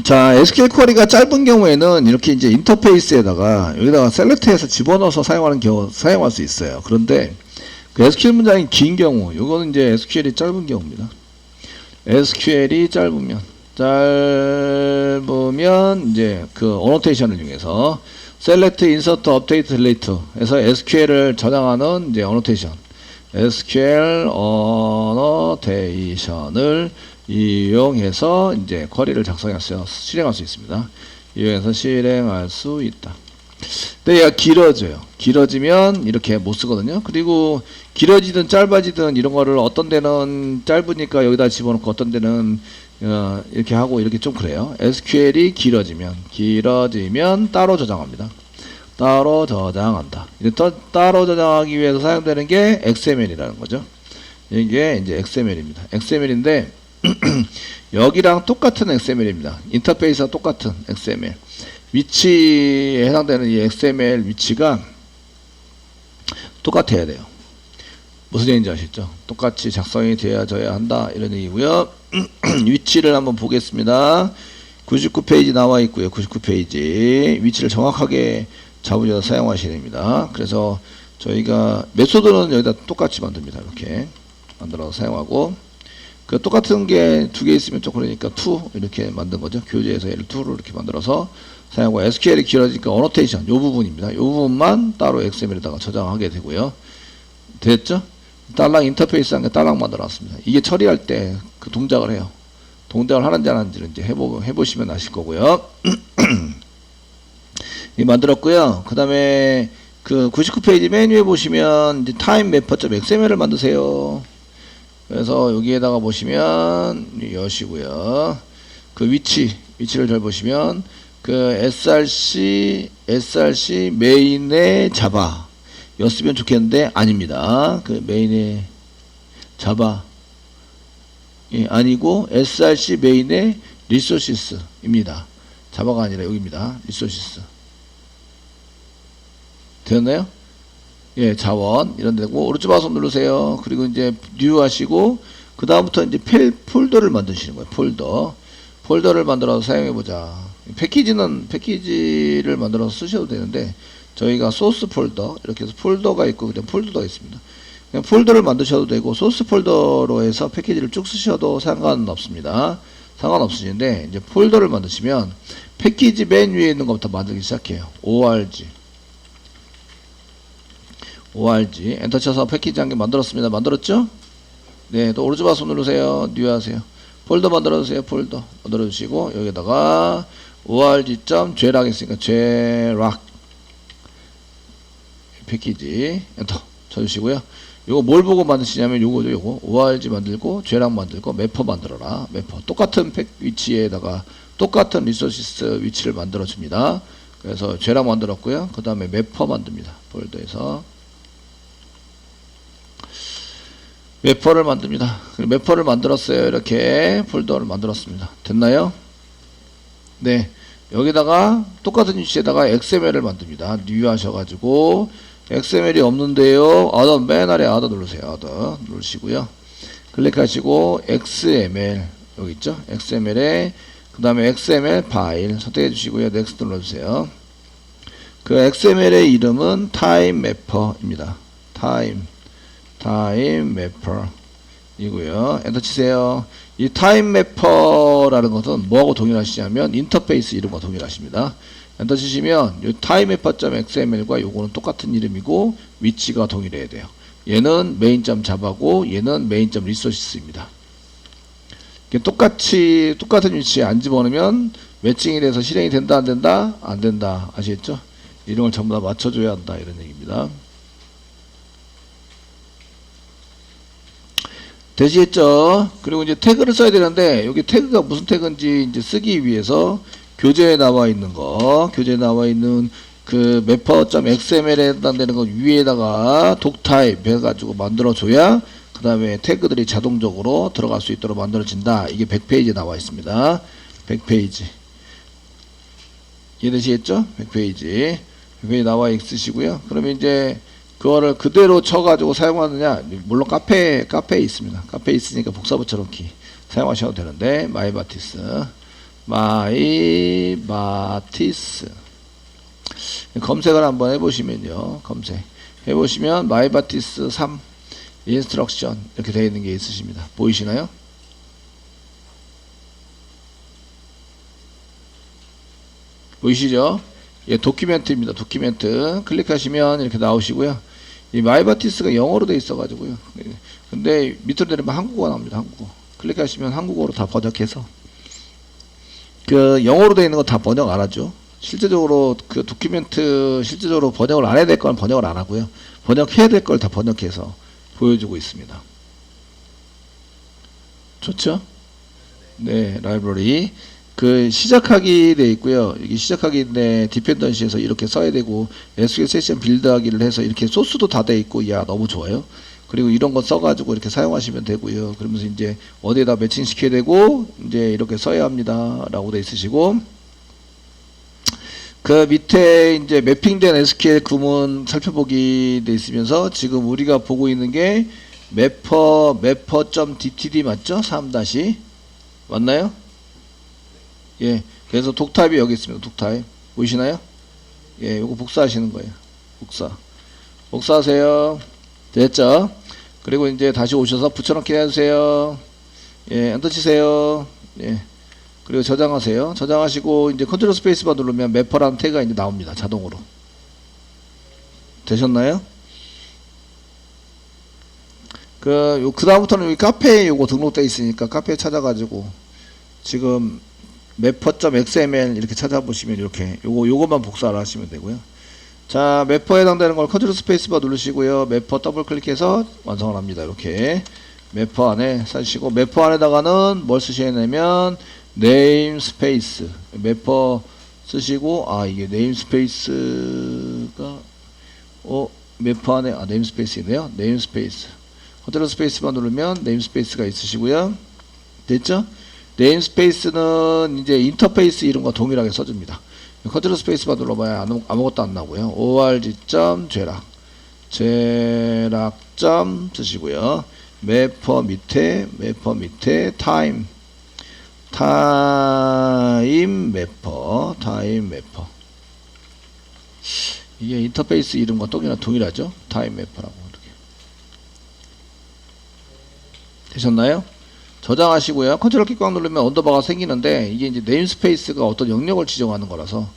자, SQL 쿼리가 짧은 경우에는 이렇게 이제 인터페이스에다가 여기다가 셀렉트해서 집어넣어서 사용하는 경우 사용할 수 있어요. 그런데 그 SQL 문장이 긴 경우, 요거는 이제 SQL이 짧은 경우입니다. SQL이 짧으면 이제 그 어노테이션을 이용해서 select, insert, update, delete 해서 SQL을 저장하는 이제 어노테이션, SQL 어노테이션을 이용해서 이제 쿼리를 작성해서 실행할 수 있습니다. 이용해서 실행할 수 있다. 근데 얘가 길어져요. 길어지면 이렇게 못 쓰거든요. 그리고 길어지든 짧아지든 이런 거를 어떤 데는 짧으니까 여기다 집어넣고 어떤 데는 이렇게 하고 이렇게 좀 그래요. SQL이 길어지면 따로 저장합니다. 따로 저장한다. 따로 저장하기 위해서 사용되는 게 XML이라는 거죠. 이게 이제 XML입니다. XML인데 여기랑 똑같은 XML입니다. 인터페이스와 똑같은 XML. 위치에 해당되는 이 XML 위치가 똑같아야 돼요. 무슨 얘기인지 아시죠? 똑같이 작성이 되어져야 한다. 이런 얘기고요. 위치를 한번 보겠습니다. 99페이지 나와 있고요. 99페이지. 위치를 정확하게 잡으셔서 사용하셔야 됩니다. 그래서 저희가 메소드는 여기다 똑같이 만듭니다. 이렇게 만들어서 사용하고, 그 똑같은 게 두 개 있으면 좀 그러니까 2 이렇게 만든 거죠. 교재에서 얘를 2로 이렇게 만들어서 사용하고, SQL이 길어지니까 어노테이션 요 부분입니다. 요 부분만 따로 XML에다가 저장하게 되고요. 됐죠? 딸랑 인터페이스 한 게 딸랑 만들어놨습니다. 이게 처리할 때 그 동작을 해요. 동작을 하는지 안 하는지를 이제 해보시면 아실 거고요. 이 만들었고요. 그 다음에 그 99페이지 메뉴에 보시면 이제 timemapper.xml을 만드세요. 그래서 여기에다가 보시면 여시고요. 그 위치를 잘 보시면 그 src 메인에 자바 였으면 좋겠는데 아닙니다. 그 메인에 자바 아니고 src 메인에 resources입니다. 자바가 아니라 여기입니다. resources 되었나요? 예, 자원 이런 데고 오른쪽 마우스 누르세요. 그리고 이제 뉴 하시고 그 다음부터 이제 폴더를 만드시는 거예요. 폴더를 만들어서 사용해 보자. 패키지를 만들어서 쓰셔도 되는데 저희가 소스 폴더 이렇게 해서 폴더가 있고 그냥 폴더가 있습니다. 그냥 폴더를 만드셔도 되고 소스 폴더로 해서 패키지를 쭉 쓰셔도 상관없습니다. 상관없으신데 이제 폴더를 만드시면 패키지 맨 위에 있는 것부터 만들기 시작해요. org 엔터 쳐서 패키지 한 개 만들었습니다. 만들었죠? 네, 또 오른쪽 마우스 누르세요. 뉴 하세요. 폴더 만들어주세요. 폴더 만들어주시고 여기다가 org.j락 있으니까 j락 패키지 엔터 쳐주시고요. 요거 뭘 보고 만드시냐면 요거죠. 요거 org 만들고 j락 만들고 매퍼 만들어라. 매퍼 똑같은 위치에다가 똑같은 리소시스 위치를 만들어 줍니다. 그래서 j락 만들었고요. 그 다음에 매퍼 만듭니다. 폴더에서 매퍼를 만듭니다. 매퍼를 만들었어요. 이렇게 폴더를 만들었습니다. 됐나요? 네. 여기다가 똑같은 위치에다가 XML을 만듭니다. new 하셔가지고 XML이 없는데요. 맨 아래 아더 누르세요. 아더 누르시고요. 클릭하시고 XML 여기 있죠? XML에 그 다음에 XML 파일 선택해 주시고요. 넥스트 눌러주세요. 그 XML의 이름은 timemapper입니다. timemapper 이고요. 엔터 치세요. 이 timemapper라는 것은 뭐하고 동일하시냐면 인터페이스 이름과 동일하십니다. 엔터 치시면 이 timemapper.xml과 요거는 똑같은 이름이고 위치가 동일해야 돼요. 얘는 main.java고 얘는 main.resources입니다. 똑같은 위치에 안 집어넣으면 매칭이 돼서 실행이 된다 안 된다? 안 된다. 아시겠죠? 이런 걸 전부 다 맞춰줘야 한다 이런 얘기입니다. 되시겠죠? 그리고 이제 태그를 써야 되는데 여기 태그가 무슨 태그인지 이제 쓰기 위해서 교재에 나와 있는 그 mapper.xml에 해당되는 거 위에다가 doctype 해가지고 만들어줘야 그 다음에 태그들이 자동적으로 들어갈 수 있도록 만들어진다. 이게 100페이지에 나와 있습니다. 100페이지 이해되시겠죠? 100페이지 나와 있으시고요. 그러면 이제 그거를 그대로 쳐가지고 사용하느냐, 물론 카페에 있습니다. 카페에 있으니까 복사부처럼 키 사용하셔도 되는데, 마이바티스 마이바티스. 검색을 한번 해보시면요. 검색 해보시면 마이바티스 3 인스트럭션 이렇게 되어 있는 게 있으십니다. 보이시나요? 보이시죠? 예, 도큐멘트입니다. 도큐멘트 클릭하시면 이렇게 나오시고요. 이 마이바티스가 영어로 되어 있어 가지고요. 근데 밑으로 내리면 한국어가 나옵니다. 한국어 클릭하시면 한국어로 다 번역해서, 그 영어로 되어 있는 거 다 번역 안 하죠. 실제적으로 그 도큐멘트 실제적으로 번역을 안 해야 될 건 번역을 안 하고요. 번역해야 될 걸 다 번역해서 보여주고 있습니다. 좋죠? 네, 라이브러리 그 시작하기 돼 있고요. 여기 시작하기인데 디펜던시에서 이렇게 써야 되고, SQL 세션 빌드하기를 해서 이렇게 소스도 다 돼 있고, 야 너무 좋아요. 그리고 이런 거 써가지고 이렇게 사용하시면 되고요. 그러면서 이제 어디에다 매칭 시켜야 되고 이제 이렇게 써야 합니다라고 돼 있으시고, 그 밑에 이제 매핑된 SQL 구문 살펴보기 돼 있으면서 지금 우리가 보고 있는 게 mapper.dtd 맞죠? 3 맞나요? 예. 그래서 독타입이 여기 있습니다. 독타입 보이시나요? 예, 요거 복사하시는 거예요. 복사하세요. 됐죠? 그리고 이제 다시 오셔서 붙여넣기 해주세요. 예, 엔터 치세요. 예. 그리고 저장하세요. 저장하시고 이제 컨트롤 스페이스바 누르면 매퍼라는 태그가 이제 나옵니다. 자동으로. 되셨나요? 그 다음부터는 여기 카페에 요거 등록되어 있으니까 카페에 찾아가지고 지금 매퍼.xml 이렇게 찾아보시면 이렇게 요것만 복사를 하시면 되고요. 자, 매퍼에 해당되는 걸 컨트롤 스페이스바 누르시고요. 매퍼 더블 클릭해서 완성을 합니다. 이렇게 매퍼 안에 쓰시고, 매퍼 안에다가는 뭘 쓰셔야 되냐면 네임스페이스, 매퍼 쓰시고, 이게 네임스페이스가 매퍼 안에 네임스페이스이네요. 네임스페이스 컨트롤 스페이스바 누르면 네임스페이스가 있으시고요. 됐죠? 네임스페이스는 이제 인터페이스 이름과 동일하게 써줍니다. 컨트롤 스페이스바 눌러봐야 아무것도 안 나오고요. org.죄락 쓰시고요. 매퍼 밑에 타임 매퍼 이게 인터페이스 이름과 동일하죠. 타임 매퍼라고 이렇게. 되셨나요? 저장하시고요. 컨트롤 키 꽉 누르면 언더바가 생기는데, 이게 이제 네임스페이스가 어떤 영역을 지정하는 거라서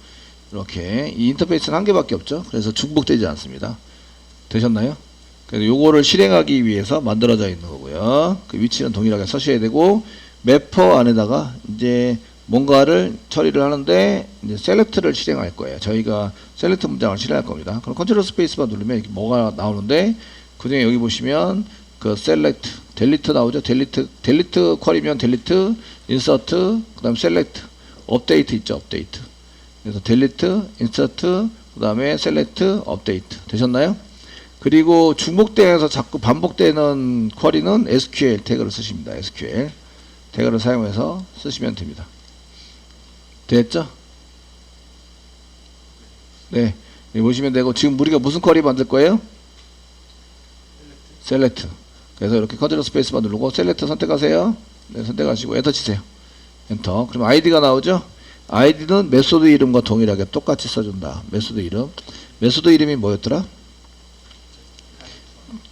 이렇게 이 인터페이스는 한 개밖에 없죠. 그래서 중복되지 않습니다. 되셨나요? 그래서 요거를 실행하기 위해서 만들어져 있는 거고요. 그 위치는 동일하게 서셔야 되고, 매퍼 안에다가 이제 뭔가를 처리를 하는데 이제 셀렉트를 실행할 거예요. 저희가 셀렉트 문장을 실행할 겁니다. 그럼 컨트롤 스페이스바 누르면 이렇게 뭐가 나오는데, 그중에 여기 보시면 그 셀렉트, 델리트 나오죠. 델리트 쿼리면 델리트, 인서트, 그 다음 셀렉트, 업데이트 있죠. 업데이트. 그래서 델리트, 인서트, 그 다음에 셀렉트, 업데이트. 되셨나요? 그리고 중복되어서 자꾸 반복되는 쿼리는 SQL 태그를 쓰십니다. SQL 태그를 사용해서 쓰시면 됩니다. 됐죠? 네. 보시면 되고, 지금 우리가 무슨 쿼리 만들 거예요? 셀렉트. 그래서 이렇게 컨트롤 스페이스바 누르고 셀렉트 선택하세요. 네, 선택하시고 엔터 치세요. 엔터. 그럼 아이디가 나오죠? 아이디는 메소드 이름과 동일하게 똑같이 써준다. 메소드 이름이 뭐였더라?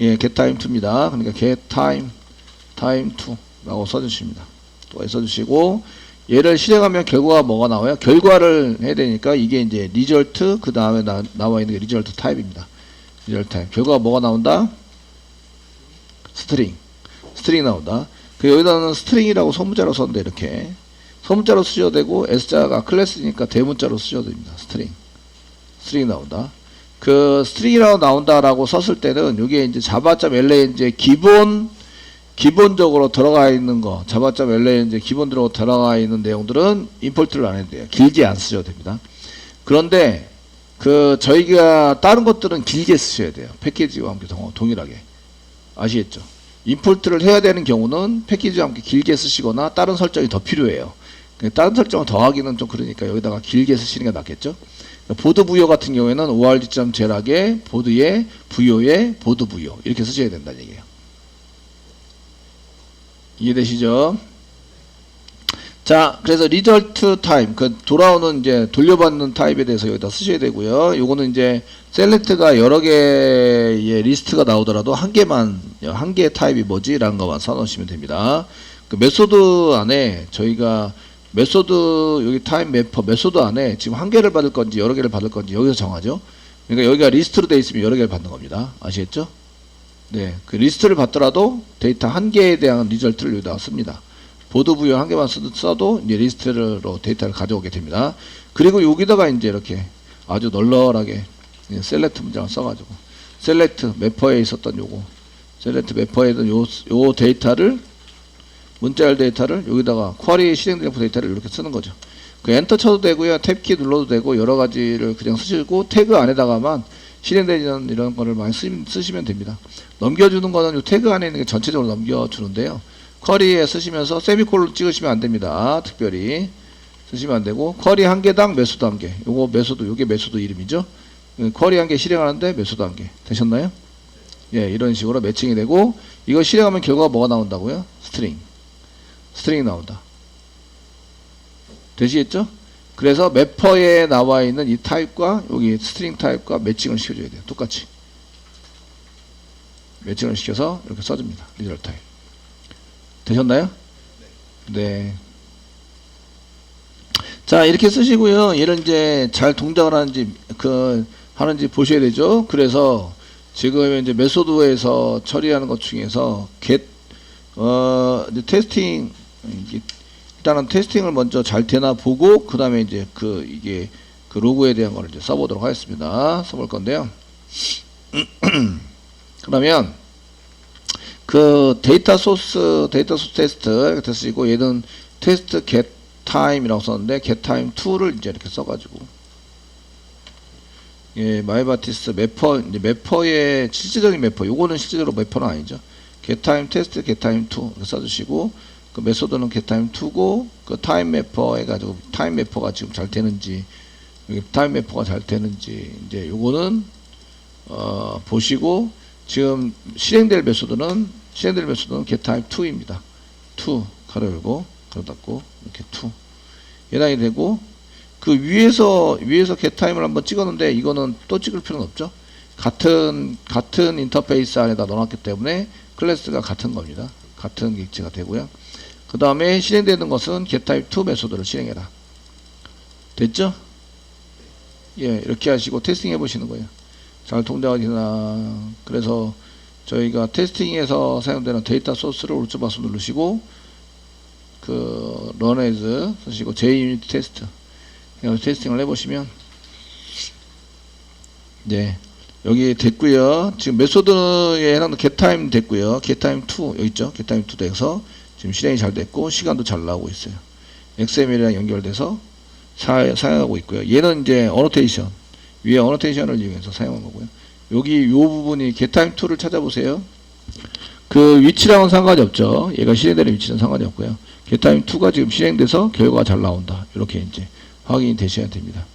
예, getTime2입니다. 그러니까 getTime2 라고 써주십니다. 또 써주시고, 얘를 실행하면 결과가 뭐가 나와요? 결과를 해야 되니까 이게 이제 result, 그 다음에 나와 있는 게 result type입니다. result type. 결과가 뭐가 나온다? 스트링 나온다. 그 여기다는 스트링이라고 소문자로 썼는데, 이렇게 소문자로 쓰셔도 되고, S자가 클래스니까 대문자로 쓰셔도 됩니다. 스트링 나온다. 그 스트링이라고 나온다라고 썼을 때는 이게 이제 java.la에 이제 기본적으로 들어가 있는 거, java.la에 이제 기본적으로 들어가 있는 내용들은 임포트를 안 해도 돼요. 길게 안 쓰셔도 됩니다. 그런데 그 저희가 다른 것들은 길게 쓰셔야 돼요. 패키지와 함께 동일하게. 아시겠죠? 임포트를 해야 되는 경우는 패키지와 함께 길게 쓰시거나 다른 설정이 더 필요해요. 다른 설정을 더하기는 좀 그러니까 여기다가 길게 쓰시는 게 낫겠죠? 보드 부여 같은 경우에는 org.죄락에 보드에 부여에 보드 부여 이렇게 쓰셔야 된다는 얘기예요. 이해되시죠? 자, 그래서 result time, 그 돌아오는 이제 돌려받는 타입에 대해서 여기다 쓰셔야 되고요. 요거는 이제 select가 여러 개의 리스트가 나오더라도 한 개의 타입이 뭐지라는 것만 써놓으시면 됩니다. 그 메소드 안에 저희가 메소드 여기 타입 매퍼 메소드 안에 지금 한 개를 받을 건지 여러 개를 받을 건지 여기서 정하죠. 그러니까 여기가 리스트로 되어 있으면 여러 개를 받는 겁니다. 아시겠죠? 네, 그 리스트를 받더라도 데이터 한 개에 대한 리절트를 여기다가 씁니다. 보드 부여 한 개만 써도 이제 리스트로 데이터를 가져오게 됩니다. 그리고 여기다가 이제 이렇게 아주 널널하게 셀렉트 문장을 써가지고 셀렉트 매퍼에 있었던 요거 셀렉트 매퍼에 있던 요 데이터를 문자열 데이터를 여기다가 쿼리 실행되는 데이터를 이렇게 쓰는 거죠. 그 엔터 쳐도 되고요. 탭키 눌러도 되고 여러 가지를 그냥 쓰시고 태그 안에다가만 실행되는 이런 거를 많이 쓰시면 됩니다. 넘겨주는 거는 요 태그 안에 있는 게 전체적으로 넘겨주는데요. 쿼리에 쓰시면서 세미콜론 찍으시면 안 됩니다. 특별히 쓰시면 안 되고 쿼리 한 개당 메소드 한 개. 요거 메소드 요게 메소드 이름이죠. 쿼리 한 개 실행하는데 메소드 한 개. 되셨나요? 예, 이런 식으로 매칭이 되고 이거 실행하면 결과가 뭐가 나온다고요? 스트링이 나온다. 되시겠죠? 그래서 매퍼에 나와 있는 이 타입과 여기 스트링 타입과 매칭을 시켜줘야 돼요. 똑같이 매칭을 시켜서 이렇게 써줍니다. 리저널 타입. 되셨나요? 네. 자, 이렇게 쓰시고요. 얘를 이제 잘 동작을 하는지 보셔야 되죠. 그래서 지금 이제 메소드에서 처리하는 것 중에서 이제 테스팅, 일단은 테스팅을 먼저 잘 되나 보고, 그 다음에 이제 이게 로그에 대한 거를 이제 써보도록 하겠습니다. 써볼 건데요. 그러면, 데이터 소스 테스트 이렇게 쓰시고, 얘는 테스트 get time이라고 썼는데, get time 2를 이제 이렇게 써가지고, 예, 마이바티스 매퍼, 이제 매퍼의 실질적인 매퍼, 요거는 실질적으로 매퍼는 아니죠. get time 테스트, get time 2 이렇게 써주시고, 그 메소드는 get time 2고, 그 타임 매퍼 해가지고, 타임 매퍼가 지금 잘 되는지, 여기 타임 매퍼가 잘 되는지, 이제 요거는, 보시고, 지금 실행될 메소드는 get time 2입니다. 2, 가로 열고, 가로 닫고, 이렇게 2. 예당이 되고, 그 위에서 get time을 한번 찍었는데, 이거는 또 찍을 필요는 없죠. 같은 인터페이스 안에다 넣어놨기 때문에, 클래스가 같은 겁니다. 같은 객체가 되고요. 그 다음에 실행되는 것은 getType2 메소드를 실행해라. 됐죠? 예, 이렇게 하시고 테스팅 해보시는 거예요. 잘 동작이 되나. 그래서 저희가 테스팅에서 사용되는 데이터 소스를 오른쪽 마우스 누르시고 run as 쓰시고 JUnit 테스트 테스팅을 해보시면 네, 여기 됐고요. 지금 메소드에 해당되는 getTime 됐고요. getTime2 여기 있죠. getTime2 돼서 지금 실행이 잘 됐고 시간도 잘 나오고 있어요. XML이랑 연결돼서 사용하고 있고요. 얘는 이제 어노테이션 위에 어노테이션을 이용해서 사용한 거고요. 여기 요 부분이 getTime2를 찾아보세요. 그 위치랑은 상관이 없죠. 얘가 실행되는 위치는 상관이 없고요. getTime2가 지금 실행돼서 결과가 잘 나온다. 이렇게 이제 확인이 되셔야 됩니다.